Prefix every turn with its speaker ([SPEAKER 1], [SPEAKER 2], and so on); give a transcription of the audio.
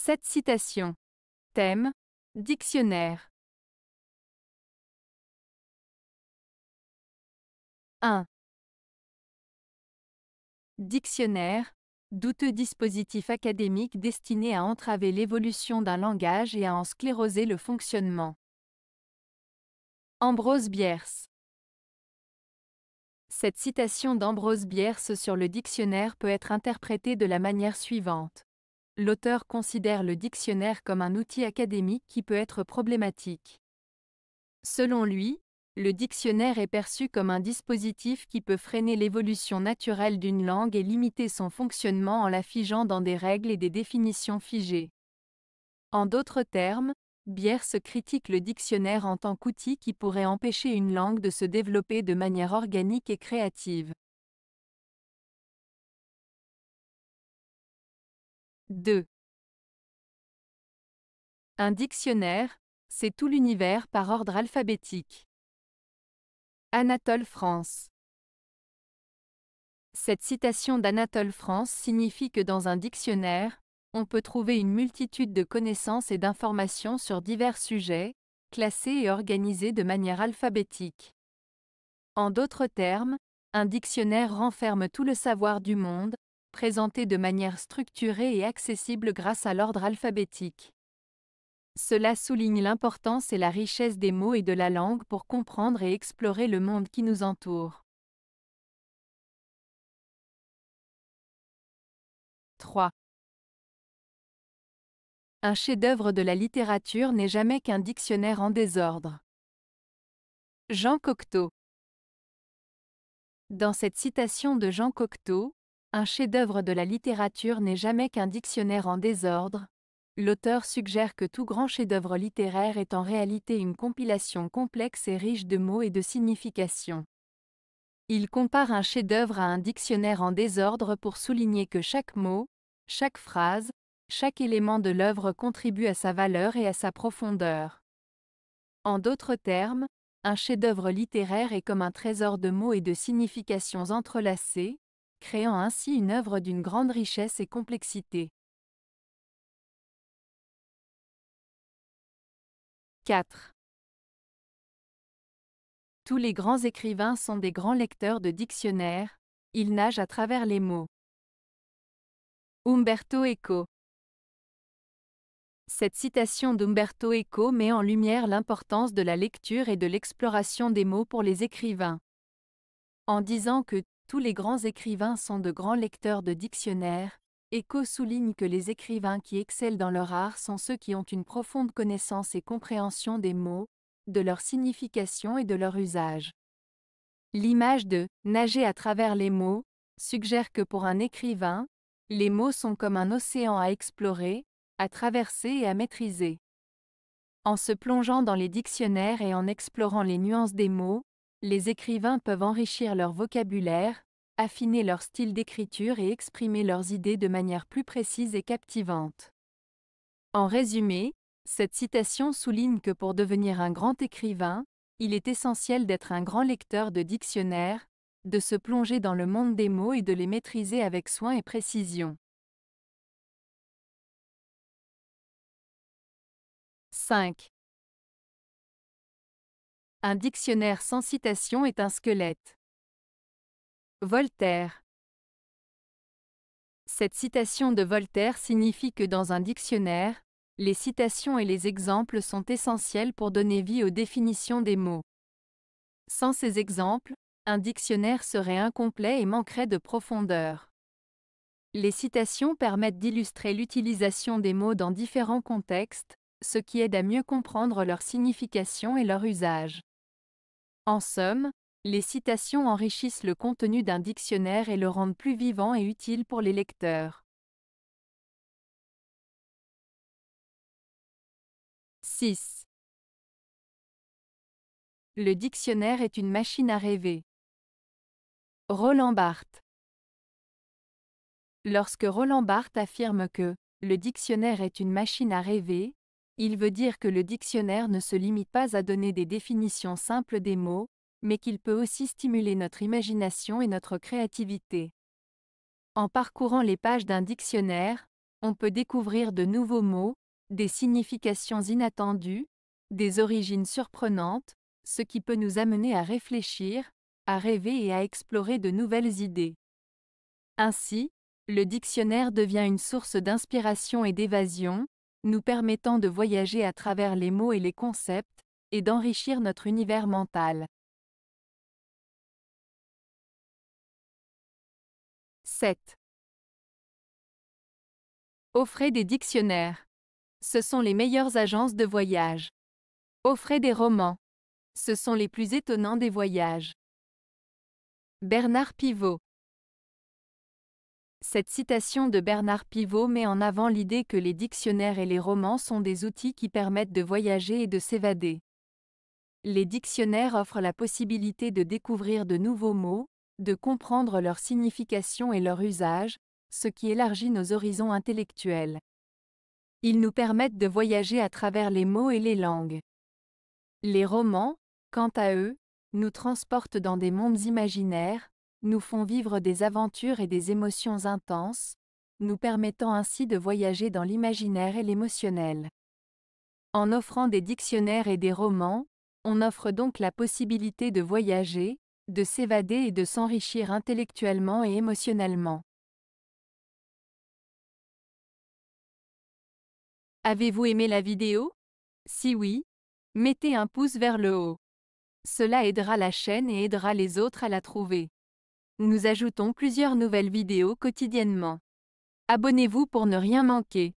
[SPEAKER 1] 7 citations. Thème: dictionnaire. 1. Dictionnaire, douteux dispositif académique destiné à entraver l'évolution d'un langage et à en scléroser le fonctionnement. Ambrose Bierce. Cette citation d'Ambrose Bierce sur le dictionnaire peut être interprétée de la manière suivante. L'auteur considère le dictionnaire comme un outil académique qui peut être problématique. Selon lui, le dictionnaire est perçu comme un dispositif qui peut freiner l'évolution naturelle d'une langue et limiter son fonctionnement en la figeant dans des règles et des définitions figées. En d'autres termes, Bierce critique le dictionnaire en tant qu'outil qui pourrait empêcher une langue de se développer de manière organique et créative. 2. Un dictionnaire, c'est tout l'univers par ordre alphabétique. Anatole France. Cette citation d'Anatole France signifie que dans un dictionnaire, on peut trouver une multitude de connaissances et d'informations sur divers sujets, classés et organisés de manière alphabétique. En d'autres termes, un dictionnaire renferme tout le savoir du monde, présenté de manière structurée et accessible grâce à l'ordre alphabétique. Cela souligne l'importance et la richesse des mots et de la langue pour comprendre et explorer le monde qui nous entoure. 3. Un chef-d'œuvre de la littérature n'est jamais qu'un dictionnaire en désordre. Jean Cocteau. Dans cette citation de Jean Cocteau, un chef-d'œuvre de la littérature n'est jamais qu'un dictionnaire en désordre. L'auteur suggère que tout grand chef-d'œuvre littéraire est en réalité une compilation complexe et riche de mots et de significations. Il compare un chef-d'œuvre à un dictionnaire en désordre pour souligner que chaque mot, chaque phrase, chaque élément de l'œuvre contribue à sa valeur et à sa profondeur. En d'autres termes, un chef-d'œuvre littéraire est comme un trésor de mots et de significations entrelacées, créant ainsi une œuvre d'une grande richesse et complexité. 4. Tous les grands écrivains sont des grands lecteurs de dictionnaires, ils nagent à travers les mots. Umberto Eco. Cette citation d'Umberto Eco met en lumière l'importance de la lecture et de l'exploration des mots pour les écrivains. En disant que tous les grands écrivains sont de grands lecteurs de dictionnaires, Eco souligne que les écrivains qui excellent dans leur art sont ceux qui ont une profonde connaissance et compréhension des mots, de leur signification et de leur usage. L'image de « nager à travers les mots » suggère que pour un écrivain, les mots sont comme un océan à explorer, à traverser et à maîtriser. En se plongeant dans les dictionnaires et en explorant les nuances des mots, les écrivains peuvent enrichir leur vocabulaire, affiner leur style d'écriture et exprimer leurs idées de manière plus précise et captivante. En résumé, cette citation souligne que pour devenir un grand écrivain, il est essentiel d'être un grand lecteur de dictionnaires, de se plonger dans le monde des mots et de les maîtriser avec soin et précision. 5. Un dictionnaire sans citation est un squelette. Voltaire. Cette citation de Voltaire signifie que dans un dictionnaire, les citations et les exemples sont essentiels pour donner vie aux définitions des mots. Sans ces exemples, un dictionnaire serait incomplet et manquerait de profondeur. Les citations permettent d'illustrer l'utilisation des mots dans différents contextes, ce qui aide à mieux comprendre leur signification et leur usage. En somme, les citations enrichissent le contenu d'un dictionnaire et le rendent plus vivant et utile pour les lecteurs. 6. Le dictionnaire est une machine à rêver. Roland Barthes. Lorsque Roland Barthes affirme que « le dictionnaire est une machine à rêver », il veut dire que le dictionnaire ne se limite pas à donner des définitions simples des mots, mais qu'il peut aussi stimuler notre imagination et notre créativité. En parcourant les pages d'un dictionnaire, On peut découvrir de nouveaux mots, des significations inattendues, des origines surprenantes, ce qui peut nous amener à réfléchir, à rêver et à explorer de nouvelles idées. Ainsi, le dictionnaire devient une source d'inspiration et d'évasion, nous permettant de voyager à travers les mots et les concepts, et d'enrichir notre univers mental. 7. Offrez des dictionnaires. Ce sont les meilleures agences de voyage. Offrez des romans. Ce sont les plus étonnants des voyages. Bernard Pivot. Cette citation de Bernard Pivot met en avant l'idée que les dictionnaires et les romans sont des outils qui permettent de voyager et de s'évader. Les dictionnaires offrent la possibilité de découvrir de nouveaux mots, de comprendre leur signification et leur usage, ce qui élargit nos horizons intellectuels. Ils nous permettent de voyager à travers les mots et les langues. Les romans, quant à eux, nous transportent dans des mondes imaginaires, nous font vivre des aventures et des émotions intenses, nous permettant ainsi de voyager dans l'imaginaire et l'émotionnel. En offrant des dictionnaires et des romans, on offre donc la possibilité de voyager, de s'évader et de s'enrichir intellectuellement et émotionnellement. Avez-vous aimé la vidéo? Si oui, mettez un pouce vers le haut. Cela aidera la chaîne et aidera les autres à la trouver. Nous ajoutons plusieurs nouvelles vidéos quotidiennement. Abonnez-vous pour ne rien manquer.